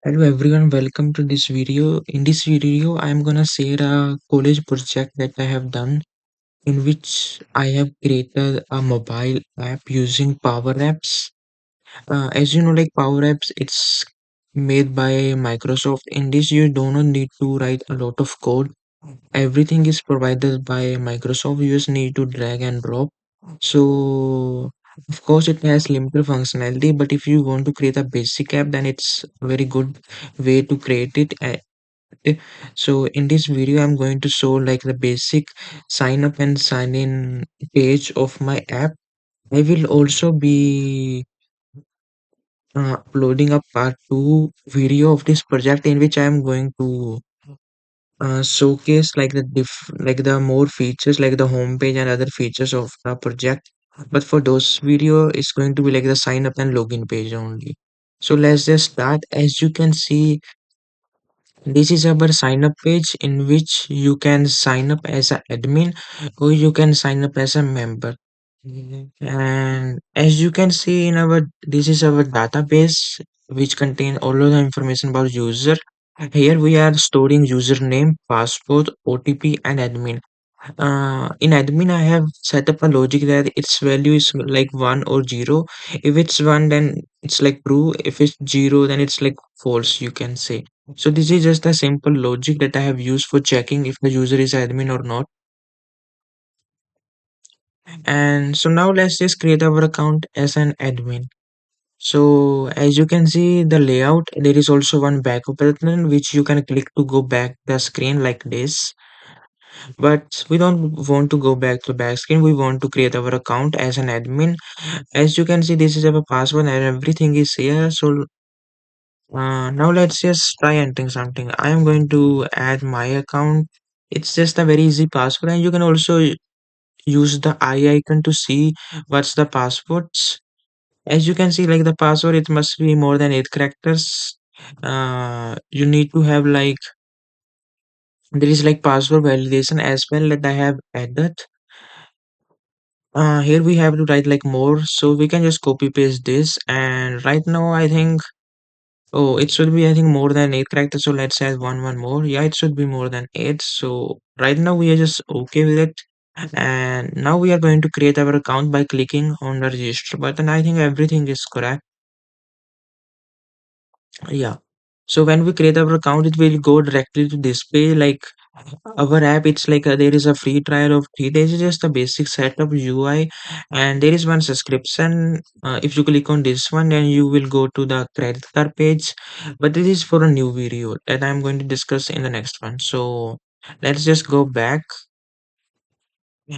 Hello everyone, welcome to this video. In this video, I am gonna share a college project that I have done in which I have created a mobile app using Power Apps. As you know, like Power Apps, it's made by Microsoft. In this, you do not need to write a lot of code. Everything is provided by Microsoft. You just need to drag and drop. So, of course, it has limited functionality, but if you want to create a basic app, then it's a very good way to create it. So in this video, I'm going to show like the basic sign up and sign in page of my app. I will also be uploading a part 2 video of this project in which I am going to showcase like like the more features like the homepage and other features of the project. But for those video, it's going to be like the sign up and login page only. So let's just start. As you can see, this is our sign up page in which you can sign up as an admin or you can sign up as a member. And as you can see in our this is our database which contain all of the information about user. Here we are storing username, password, OTP and admin. In admin, I have set up a logic that its value is like 1 or 0. If it's 1, then it's like true. If it's 0, then it's like false, you can say. So this is just a simple logic that I have used for checking if the user is admin or not. And so now let's just create our account as an admin. So as you can see the layout, there is also one backup button which you can click to go back the screen like this. But we don't want to go back to back screen. We want to create our account as an admin. As you can see, this is our password and everything is here. So now let's just try entering something. I am going to add my account. It's just a very easy password, and you can also use the eye icon to see what's the passwords. As you can see, like the password, it must be more than 8 characters. You need to have like there is like password validation as well that I have added. Here we have to write like more, so we can just copy paste this. And right now, I think oh, it should be I think more than 8 characters. So let's add one more. Yeah, it should be more than 8. So right now we are just okay with it. And now we are going to create our account by clicking on the register button. I think everything is correct. Yeah. So when we create our account, it will go directly to display like our app. It's like there is a free trial of 3 days. It's just a basic setup UI, and there is one subscription. If you click on this one, then you will go to the credit card page. But this is for a new video that I'm going to discuss in the next one. So let's just go back.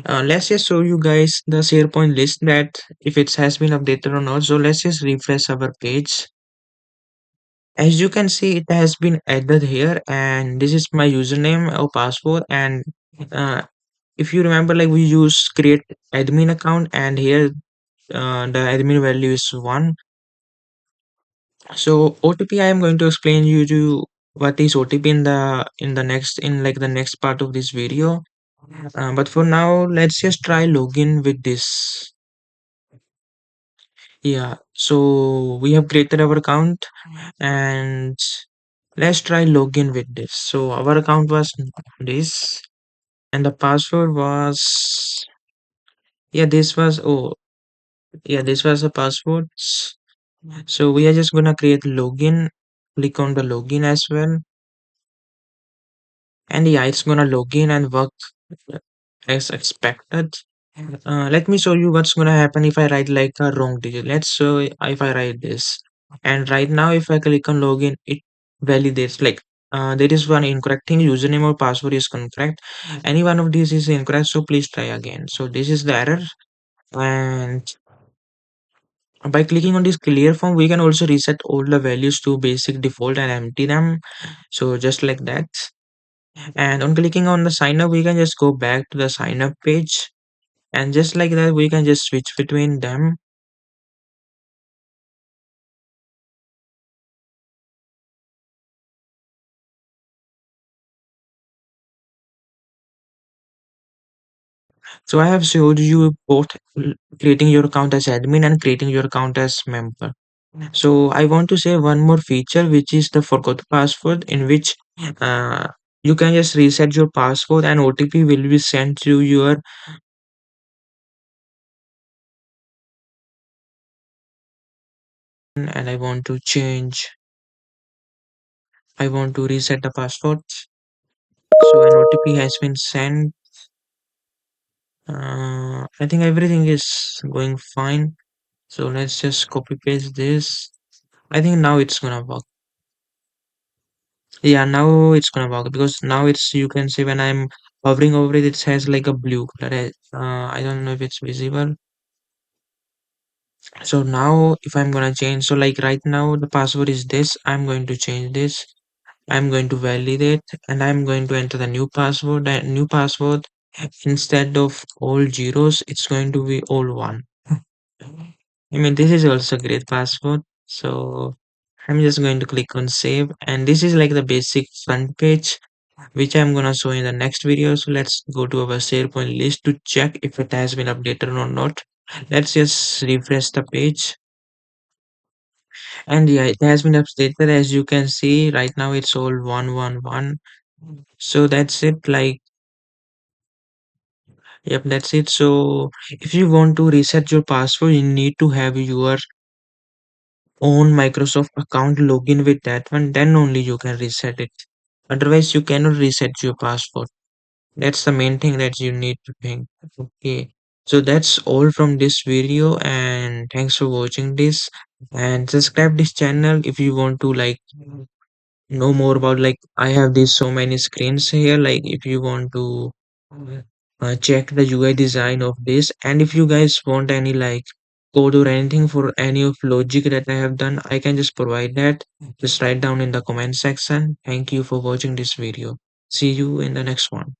Let's just show you guys the SharePoint list that if it has been updated or not. So let's just refresh our page. As you can see, it has been added here, and this is my username or password. And uh, if you remember, like we use create admin account, and here the admin value is 1. So OTP, I am going to explain you to what is OTP in the next in like the next part of this video. But for now, let's just try login with this. Yeah, so we have created our account, and let's try login with this. So our account was this, and the password was yeah, this was oh yeah, this was the password. So we are just gonna create login. Click on the login as well, and yeah, it's gonna login and work as expected. Let me show you what's gonna happen if I write like a wrong digit. Let's show if I write this, and right now if I click on login, it validates like there is one incorrect thing. Username or password is incorrect. Any one of these is incorrect, so please try again. So this is the error, and by clicking on this clear form, we can also reset all the values to basic default and empty them. So just like that. And on clicking on the sign up, we can just go back to the sign up page. And just like that, we can just switch between them. So I have showed you both creating your account as admin and creating your account as member. So I want to say one more feature, which is the forgot password, in which uh, you can just reset your password and OTP will be sent to your, and I want to reset the password. So an OTP has been sent. I think everything is going fine. So let's just copy paste this. I think now it's gonna work. Yeah, now it's gonna work because now it's, you can see when I'm hovering over it, it has like a blue color. I don't know if it's visible. So now if I'm gonna change, so like right now the password is this, I'm going to change this. I'm going to validate and I'm going to enter the new password. And new password, instead of all zeros, it's going to be all one. I mean, this is also a great password. So I'm just going to click on save, and this is like the basic front page, which I'm gonna show in the next video. So let's go to our SharePoint list to check if it has been updated or not. Let's just refresh the page, and yeah, it has been updated. As you can see right now, it's all 111. So that's it. Like, yep, that's it. So if you want to reset your password, you need to have your own Microsoft account login with that one, then only you can reset it. Otherwise, you cannot reset your password. That's the main thing that you need to think. Okay. So that's all from this video, and thanks for watching this, and subscribe this channel if you want to like know more about, like, I have these so many screens here, like if you want to check the UI design of this, and if you guys want any like code or anything for any of logic that I have done, I can just provide that. Just write down in the comment section. Thank you for watching this video. See you in the next one.